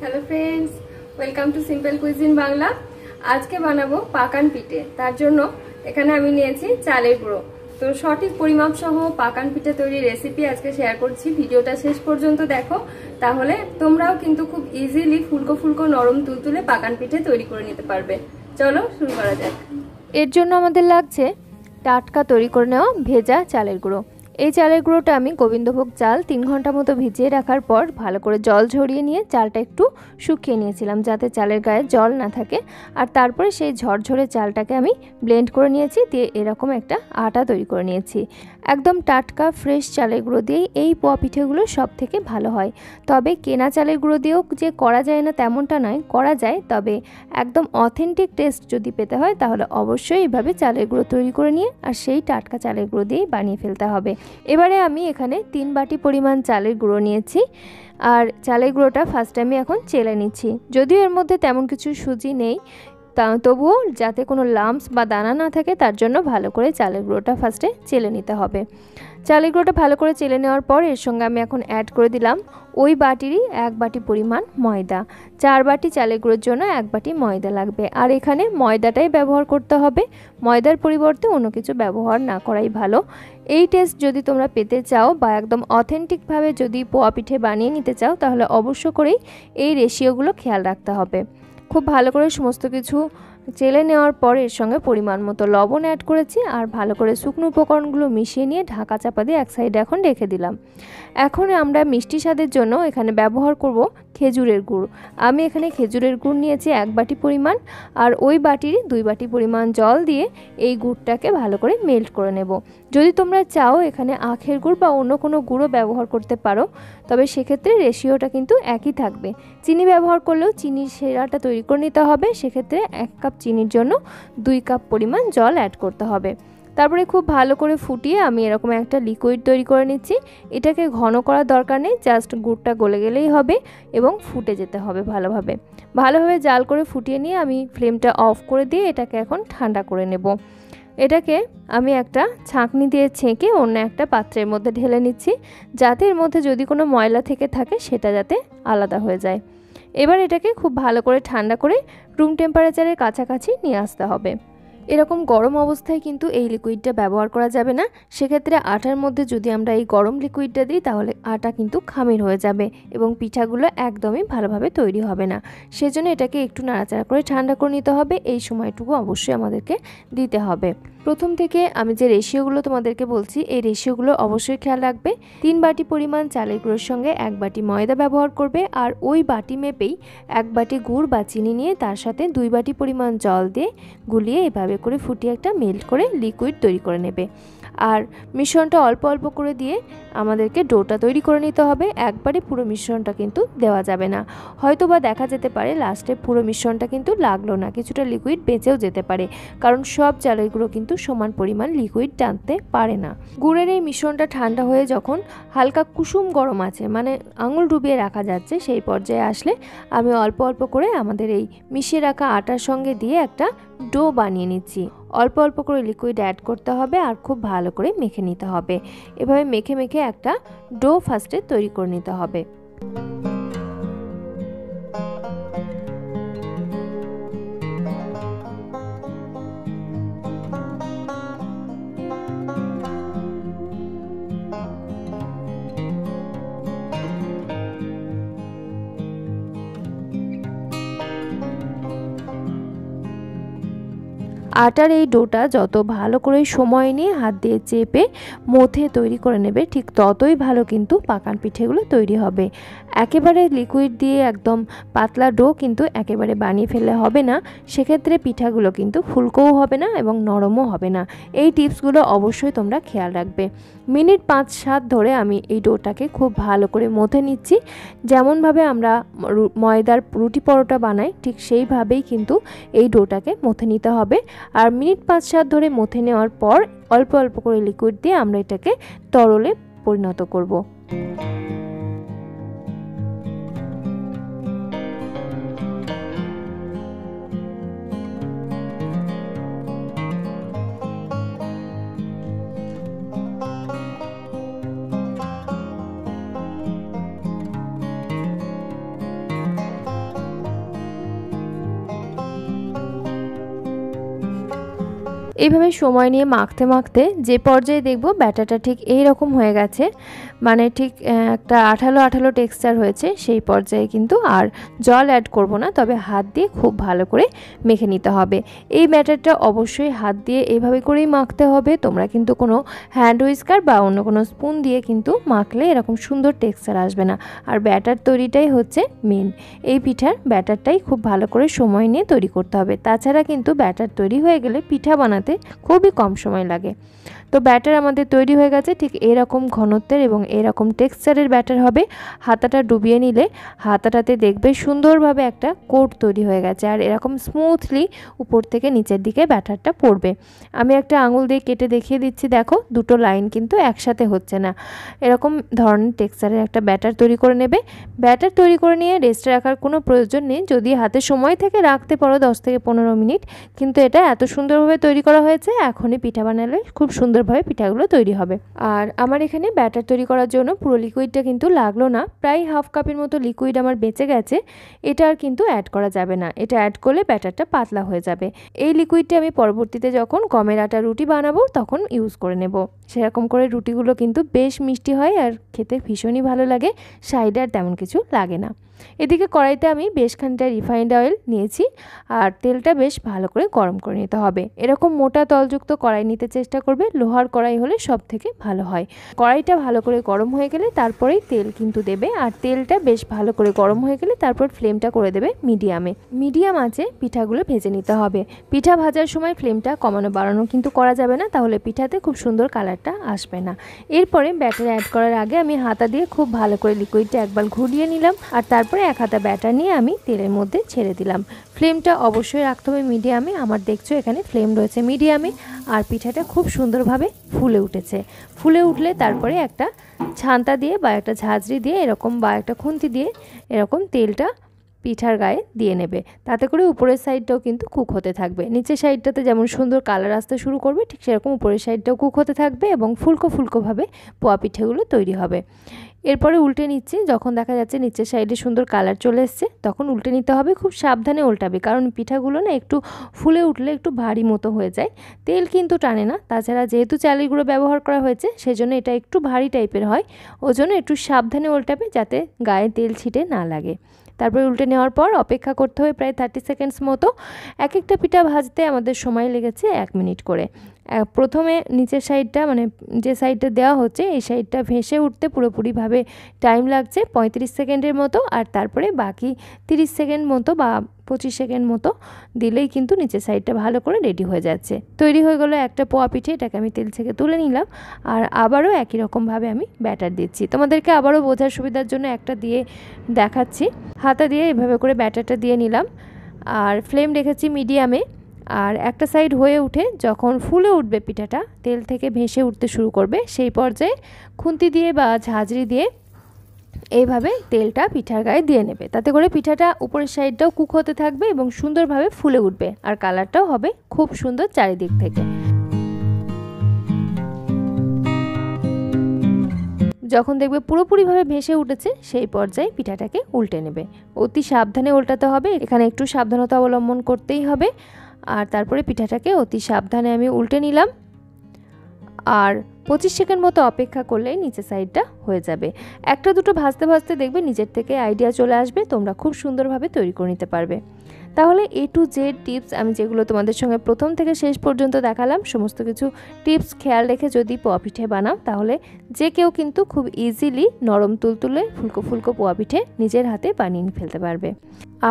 Hello friends, welcome to simple cuisine Bangla. আজকে বানাবো পাকান পিঠে। তার জন্য এখানে আমি নিয়েছি চালের গুঁড়ো। তো সঠিক পরিমাপ সহ পাকান পিঠে তৈরির রেসিপি আজকে শেয়ার করছি। ভিডিওটা শেষ পর্যন্ত দেখো, তাহলে তোমরাও কিন্তু খুব ইজিলি ফুলকো ফুলকো নরম তুলতুলে পাকান পিঠে তৈরি করে নিতে পারবে। চলো শুরু করা যাক। এর জন্য আমাদের লাগছে টাটকা তৈরি করে নেওয়া ভেজা চালের গুঁড়ো। এই চালের গুঁড়োটা আমি গোবিন্দভোগ চাল 3 ঘন্টা মতো ভিজিয়ে রাখার পর ভালো করে জল ঝরিয়ে নিয়ে চালটা একটু শুকিয়ে নিয়েছিলাম, যাতে চালের গায়ে জল না থাকে। আর তারপরে সেই ঝরঝরে চালটাকে আমি ব্লেন্ড করে নিয়েছি, দিয়ে এরকম একটা আটা তৈরি করে নিয়েছি। একদম টাটকা ফ্রেশ চালের গুঁড়ো দিয়েই এই পোয়া পিঠেগুলো সব থেকে ভালো হয়। তবে কেনা চালের গুঁড়ো দিয়েও যে করা যায় না তেমনটা নয়, করা যায়। তবে একদম অথেন্টিক টেস্ট যদি পেতে হয় তাহলে অবশ্যই এইভাবে চালের গুঁড়ো তৈরি করে নিয়ে আর সেই টাটকা চালের গুঁড়ো দিয়েই বানিয়ে ফেলতে হবে। এবারে আমি এখানে 3 বাটি পরিমাণ চালের গুঁড়ো নিয়েছি। আর চালের গুঁড়োটা ফার্স্টে আমি এখন চেলে নিচ্ছি। যদিও এর মধ্যে তেমন কিছু সুজি নেই, তবুও যাতে কোনো লাম্পস বা দানা না থাকে তার জন্য ভালো করে চালের গুঁড়োটা ফার্স্টে চেলে নিতে হবে। চালের গুঁড়োটা ভালো করে চেলে নেওয়ার পর এর সঙ্গে আমি এখন অ্যাড করে দিলাম ওই বাটিরই 1 বাটি পরিমাণ ময়দা। 4 বাটি চালের গুঁড়োর জন্য 1 বাটি ময়দা লাগবে। আর এখানে ময়দাটাই ব্যবহার করতে হবে, ময়দার পরিবর্তে অন্য কিছু ব্যবহার না করাই ভালো। এই টেস্ট যদি তোমরা পেতে চাও বা একদম অথেন্টিকভাবে যদি পোয়া পিঠে বানিয়ে নিতে চাও তাহলে অবশ্য করেই এই রেশিওগুলো খেয়াল রাখতে হবে। খুব ভালো করে সমস্ত কিছু চেলে নেওয়ার পর এর সঙ্গে পরিমাণ মতো লবণ অ্যাড করেছি আর ভালো করে শুকনো উপকরণগুলো মিশিয়ে নিয়ে ঢাকা চাপা দিয়ে এক সাইডে এখন রেখে দিলাম। এখন আমরা মিষ্টি স্বাদের জন্য এখানে ব্যবহার করব খেজুরের গুড়। আমি এখানে খেজুরের গুড় নিয়েছি 1 বাটি পরিমাণ, আর ওই বাটিরই 2 বাটি পরিমাণ জল দিয়ে এই গুড়টাকে ভালো করে মেল্ট করে নেব। যদি তোমরা চাও এখানে আখের গুড় বা অন্য কোনো গুঁড়ো ব্যবহার করতে পারো, তবে সেক্ষেত্রে রেশিওটা কিন্তু একই থাকবে। চিনি ব্যবহার করলেও চিনির শিরাটা তৈরি করে নিতে হবে, সেক্ষেত্রে 1 কাপ চিনির জন্য 2 কাপ পরিমাণ জল অ্যাড করতে হবে। তারপরে খুব ভালো করে ফুটিয়ে আমি এরকম একটা লিকুইড তৈরি করে নিচ্ছি। এটাকে ঘন করার দরকার নেই, জাস্ট গুড়টা গলে গেলেই হবে এবং ফুটে যেতে হবে ভালোভাবে। জাল করে ফুটিয়ে নিয়ে আমি ফ্লেমটা অফ করে দিয়ে এটাকে এখন ঠান্ডা করে নেব। এটাকে আমি একটা ছাঁকনি দিয়ে ছেঁকে অন্য একটা পাত্রের মধ্যে ঢেলে নিচ্ছি, যাতে এর মধ্যে যদি কোনো ময়লা থেকে থাকে সেটা যাতে আলাদা হয়ে যায়। এবার এটাকে খুব ভালো করে ঠান্ডা করে রুম টেম্পারেচারের কাছাকাছি নিয়ে আসতে হবে। এরকম গরম অবস্থায় কিন্তু এই লিকুইডটা ব্যবহার করা যাবে না। সেক্ষেত্রে আটার মধ্যে যদি আমরা এই গরম লিকুইডটা দিই তাহলে আটা কিন্তু খামির হয়ে যাবে এবং পিঠাগুলো একদমই ভালোভাবে তৈরি হবে না। সেজন্য এটাকে একটু নাড়াচাড়া করে ঠান্ডা করে নিতে হবে। এই সময়টুকু অবশ্যই আমাদেরকে দিতে হবে। প্রথম থেকে আমি যে রেশিওগুলো তোমাদেরকে বলছি এই রেশিওগুলো অবশ্যই খেয়াল রাখবে। 3 বাটি পরিমাণ চালের গুঁড়োর সঙ্গে 1 বাটি ময়দা ব্যবহার করবে, আর ওই বাটি মেপেই 1 বাটি গুড় বা চিনি নিয়ে তার সাথে 2 বাটি পরিমাণ জল দিয়ে গুলিয়ে এভাবে করে ফুটিয়ে একটা মেল্ট করে লিকুইড তৈরি করে নেবে। আর মিশ্রণটা অল্প অল্প করে দিয়ে আমাদেরকে ডোটা তৈরি করে নিতে হবে। একবারে পুরো মিশ্রণটা কিন্তু দেওয়া যাবে না, হয়তো বা দেখা যেতে পারে লাস্টে পুরো মিশ্রণটা কিন্তু লাগলো না, কিছুটা লিকুইড বেঁচেও যেতে পারে, কারণ সব চালের গুঁড়ো কিন্তু সমান পরিমাণ লিকুইড টানতে পারে না। গুড়ের এই মিশ্রণটা ঠান্ডা হয়ে যখন হালকা কুসুম গরম আছে, মানে আঙুল ডুবিয়ে রাখা যাচ্ছে, সেই পর্যায়ে আসলে আমি অল্প অল্প করে আমাদের এই মিশিয়ে রাখা আটার সঙ্গে দিয়ে একটা ডো বানিয়ে নিচ্ছি। অল্প অল্প করে লিকুইড অ্যাড করতে হবে আর খুব ভালো করে মেখে নিতে হবে। এভাবে মেখে মেখে একটা ডো ফার্স্টে তৈরি করে নিতে হবে। আটার এই ডোটা যত ভালো করে সময় নিয়ে হাত দিয়ে চেপে মথে তৈরি করে নেবে, ঠিক ততই ভালো কিন্তু পাকান পিঠেগুলো তৈরি হবে। একেবারে লিকুইড দিয়ে একদম পাতলা ডো কিন্তু একেবারে বানিয়ে ফেললে হবে না, সেক্ষেত্রে পিঠাগুলো কিন্তু ফুলকোও হবে না এবং নরমও হবে না। এই টিপসগুলো অবশ্যই তোমরা খেয়াল রাখবে। মিনিট 5-7 ধরে আমি এই ডোটাকে খুব ভালো করে মথে নিচ্ছি। যেমনভাবে আমরা ময়দার রুটি পরোটা বানাই ঠিক সেইভাবেই কিন্তু এই ডোটাকে মথে নিতে হবে। আর মিনিট 5-7 ধরে মথে নেওয়ার পর অল্প অল্প করে লিকুইড দিয়ে আমরা এটাকে তরলে পরিণত করব। এইভাবে সময় নিয়ে মাখতে মাখতে যে পর্যায়ে দেখব ব্যাটারটা ঠিক এই রকম হয়ে গেছে, মানে ঠিক একটা আঠালো আঠালো টেক্সচার হয়েছে, সেই পর্যায়ে কিন্তু আর জল অ্যাড করব না, তবে হাত দিয়ে খুব ভালো করে মেখে নিতে হবে। এই ব্যাটারটা অবশ্যই হাত দিয়ে এইভাবে করেই মাখতে হবে। তোমরা কিন্তু কোনো হ্যান্ড হুইস্কার বা অন্য কোনো স্পুন দিয়ে কিন্তু মাখলে এরকম সুন্দর টেক্সচার আসবে না। আর ব্যাটার তৈরিটাই হচ্ছে মেন, এই পিঠার ব্যাটারটাই খুব ভালো করে সময় নিয়ে তৈরি করতে হবে। তাছাড়া কিন্তু ব্যাটার তৈরি হয়ে গেলে পিঠা বানাতে খুবই কম সময় লাগে। তো ব্যাটার আমাদের তৈরি হয়ে গেছে, ঠিক এরকম ঘনত্বের এবং এরকম টেক্সচারের ব্যাটার হবে। হাতাটা ডুবিয়ে নিলে হাতাটাতে দেখবে সুন্দরভাবে একটা কোট তৈরি হয়ে গেছে, আর এরকম স্মুথলি উপর থেকে নিচের দিকে ব্যাটারটা পড়বে। আমি একটা আঙুল দিয়ে কেটে দেখিয়ে দিচ্ছি, দেখো দুটো লাইন কিন্তু একসাথে হচ্ছে না। এরকম ধরনের টেক্সচারের একটা ব্যাটার তৈরি করে নেবে। ব্যাটার তৈরি করে নিয়ে রেস্টে রাখার কোনো প্রয়োজন নেই, যদি হাতে সময় থেকে রাখতে পারো 10 থেকে 15 মিনিট। কিন্তু এটা এত সুন্দরভাবে তৈরি করা হয়েছে, এখনই পিঠা বানালে খুব সুন্দরভাবে পিঠাগুলো তৈরি হবে। আর আমার এখানে ব্যাটার তৈরি করার জন্য পুরো লিকুইডটা কিন্তু লাগলো না, প্রায় হাফ কাপের মতো লিকুইড আমার বেঁচে গেছে। এটা আর কিন্তু অ্যাড করা যাবে না, এটা অ্যাড করলে ব্যাটারটা পাতলা হয়ে যাবে। এই লিকুইডটা আমি পরবর্তীতে যখন গমের আটা রুটি বানাবো তখন ইউজ করে নেব। সেরকম করে রুটিগুলো কিন্তু বেশ মিষ্টি হয় আর খেতে ভীষণই ভালো লাগে, সাইডে আর তেমন কিছু লাগে না। এদিকে কড়াইতে আমি বেশ খানিকটা রিফাইন্ড অয়েল নিয়েছি, আর তেলটা বেশ ভালো করে গরম করে নিতে হবে। এরকম মোটা তলযুক্ত কড়াই নিতে চেষ্টা করবে, লোহার কড়াই হলে সব থেকে ভালো হয়। কড়াইটা ভালো করে গরম হয়ে গেলে তারপরেই তেল কিন্তু দেবে, আর তেলটা বেশ ভালো করে গরম হয়ে গেলে তারপর ফ্লেমটা করে দেবে মিডিয়ামে। মিডিয়াম আঁচে পিঠাগুলো ভেজে নিতে হবে। পিঠা ভাজার সময় ফ্লেমটা কমানো বাড়ানো কিন্তু করা যাবে না, তাহলে পিঠাতে খুব সুন্দর কালারটা আসবে না। এরপরে ব্যাটার অ্যাড করার আগে আমি হাতা দিয়ে খুব ভালো করে লিকুইডটা একবার ঘুরিয়ে নিলাম, আর তারপরে এক হাতা ব্যাটার নিয়ে আমি তেলের মধ্যে ছেড়ে দিলাম। ফ্লেমটা অবশ্যই রাখতে হবে মিডিয়ামে। আমার দেখছো এখানে ফ্লেম রয়েছে মিডিয়ামে, আর পিঠাটা খুব সুন্দরভাবে ফুলে উঠেছে। ফুলে উঠলে তারপরে একটা ছান্তা দিয়ে বা একটা ঝাঁঝরি দিয়ে এরকম বা একটা খুন্তি দিয়ে এরকম তেলটা পিঠার গায়ে দিয়ে নেবে, তাতে করে উপরের সাইডটাও কিন্তু কুক হতে থাকবে। নিচের সাইডটাতে যেমন সুন্দর কালার আসতে শুরু করবে, ঠিক সেরকম উপরের সাইডটাও কুক হতে থাকবে এবং ফুলকো ফুলকোভাবে পোয়া পিঠেগুলো তৈরি হবে। এরপরে উল্টে নিচ্ছি, যখন দেখা যাচ্ছে নিচের সাইডে সুন্দর কালার চলে এসছে তখন উল্টে নিতে হবে। খুব সাবধানে উল্টাবে, কারণ পিঠাগুলো না একটু ফুলে উঠলে একটু ভারী মতো হয়ে যায়, তেল কিন্তু টানে না। তাছাড়া যেহেতু চালের গুঁড়ো ব্যবহার করা হয়েছে সেজন্য এটা একটু ভারী টাইপের হয়, ওজন্য একটু সাবধানে উল্টাবে যাতে গায়ে তেল ছিটে না লাগে। তারপরে উল্টে নেওয়ার পর অপেক্ষা করতে হবে প্রায় 30 সেকেন্ডস মতো। এক একটা পিঠা ভাজতে আমাদের সময় লেগেছে 1 মিনিট করে। প্রথমে নিচের সাইডটা মানে যে সাইডটা দেওয়া হচ্ছে এই সাইডটা ভেসে উঠতে পুরোপুরিভাবে টাইম লাগছে 35 সেকেন্ডের মতো, আর তারপরে বাকি 30 সেকেন্ড মতো বা 25 সেকেন্ড মতো দিলেই কিন্তু নিচের সাইডটা ভালো করে রেডি হয়ে যাচ্ছে। তৈরি হয়ে গেলো একটা পোয়া পিঠে, এটাকে আমি তেল থেকে তুলে নিলাম। আর আবারও একই রকমভাবে আমি ব্যাটার দিচ্ছি, তোমাদেরকে আবারও বোঝার সুবিধার জন্য একটা দিয়ে দেখাচ্ছি। হাতা দিয়ে এভাবে করে ব্যাটারটা দিয়ে নিলাম, আর ফ্লেম রেখেছি মিডিয়ামে। আর একটা সাইড হয়ে উঠে যখন ফুলে উঠবে পিঠাটা, তেল থেকে ভেসে উঠতে শুরু করবে, সেই পর্যায়ে খুন্তি দিয়ে বা ঝাঁঝরি দিয়ে এইভাবে তেলটা পিঠার গায়ে দিয়ে নেবে, তাতে করে পিঠাটা উপরের সাইডটাও কুক হতে থাকবে এবং সুন্দরভাবে ফুলে উঠবে, আর কালারটাও হবে খুব সুন্দর চারিদিক থেকে। যখন দেখবে পুরোপুরিভাবে ভেসে উঠেছে সেই পর্যায়ে পিঠাটাকে উল্টে নেবে। অতি সাবধানে উল্টাতে হবে, এখানে একটু সাবধানতা অবলম্বন করতেই হবে। আর তারপরে পিঠাটাকে অতি সাবধানে আমি উল্টে নিলাম, আর 25 সেকেন্ড মতো অপেক্ষা করলেই নিচের সাইডটা হয়ে যাবে। একটা দুটো ভাজতে ভাজতে দেখবে নিজের থেকে আইডিয়া চলে আসবে, তোমরা খুব সুন্দরভাবে তৈরি করে নিতে পারবে। তাহলে A to Z টিপস আমি যেগুলো তোমাদের সঙ্গে প্রথম থেকে শেষ পর্যন্ত দেখালাম, সমস্ত কিছু টিপস খেয়াল রেখে যদি পোয়া পিঠে বানাও তাহলে যে কেউ কিন্তু খুব ইজিলি নরম তুলতুলে ফুলকো ফুলকো পোয়া পিঠে নিজের হাতে বানিয়ে ফেলতে পারবে।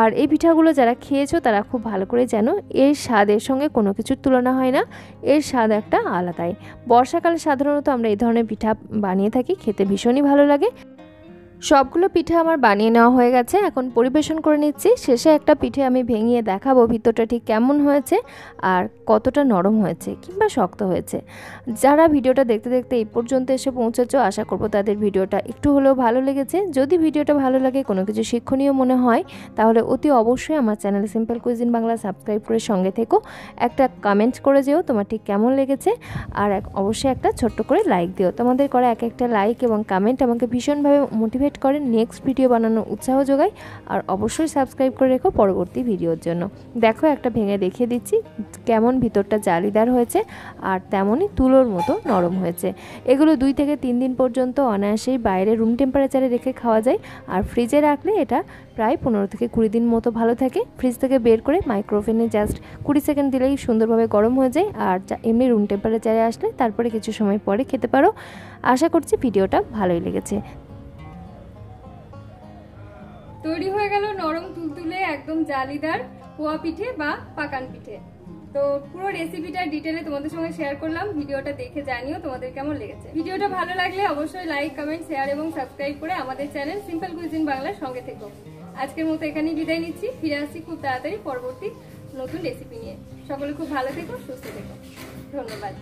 আর এই পিঠাগুলো যারা খেয়েছো তারা খুব ভালো করে জানো এর স্বাদের সঙ্গে কোনো কিছুর তুলনা হয় না, এর স্বাদ একটা আলাদাই। বর্ষাকালে সাধারণত আমরা এই ধরনের পিঠা বানিয়ে থাকি, খেতে ভীষণই ভালো লাগে। সবগুলো পিঠে আমার বানিয়ে নেওয়া হয়ে গেছে, এখন পরিবেশন করে নিচ্ছি। শেষে একটা পিঠে আমি ভেঙে দেখাবো ভিতরটা ঠিক কেমন হয়েছে আর কতটা নরম হয়েছে কিংবা শক্ত হয়েছে। যারা ভিডিওটা দেখতে দেখতে এই পর্যন্ত এসে পৌঁছেছো, আশা করবো তাদের ভিডিওটা একটু হলেও ভালো লেগেছে। যদি ভিডিওটা ভালো লাগে, কোনো কিছু শিক্ষণীয় মনে হয়, তাহলে অতি অবশ্যই আমার channel simple cuisine Bangla subscribe করে সঙ্গে থেকো। একটা কমেন্ট করে যেও তোমার ঠিক কেমন লেগেছে, আর অবশ্যই একটা ছোট্ট করে লাইক দিও। তোমাদের করা এক একটা লাইক এবং কমেন্ট আমাকে ভীষণভাবে মোটিভেট মোটিভেট করে, নেক্সট ভিডিও বানানোর উৎসাহ যোগায়। আর অবশ্যই সাবস্ক্রাইব করে রেখো পরবর্তী ভিডিওর জন্য। দেখো একটা ভেঙে দেখিয়ে দিচ্ছি কেমন ভিতরটা জালিদার হয়েছে আর তেমনই তুলোর মতো নরম হয়েছে। এগুলো 2 থেকে 3 দিন পর্যন্ত অনায়াসেই বাইরে রুম টেম্পারেচারে রেখে খাওয়া যায়। আর ফ্রিজে রাখলে এটা প্রায় 15 থেকে 20 দিন মতো ভালো থাকে। ফ্রিজ থেকে বের করে মাইক্রোওভেনে জাস্ট 20 সেকেন্ড দিলেই সুন্দরভাবে গরম হয়ে যায়। আর এমনি রুম টেম্পারেচারে আসলে তারপরে কিছু সময় পরে খেতে পারো। আশা করছি ভিডিওটা ভালোই লেগেছে। তৈরি হয়ে গেল নরম তুলতুলে একদম জালিদার পোয়া পিঠে বা পাকান পিঠে। তো পুরো রেসিপিটা ডিটেলে তোমাদের সঙ্গে শেয়ার করলাম। ভিডিওটা দেখে জানিও তোমাদের কেমন লেগেছে। ভিডিওটা ভালো লাগলে অবশ্যই লাইক, কমেন্ট, শেয়ার এবং সাবস্ক্রাইব করে আমাদের চ্যানেল সিম্পল কুইজিন বাংলার সঙ্গে থেকো। আজকের মতো এখানেই বিদায় নিচ্ছি। ফিরে আসছি খুব তাড়াতাড়ি পরবর্তী নতুন রেসিপি নিয়ে। সকলে খুব ভালো থেকো, সুস্থ থেকো। ধন্যবাদ।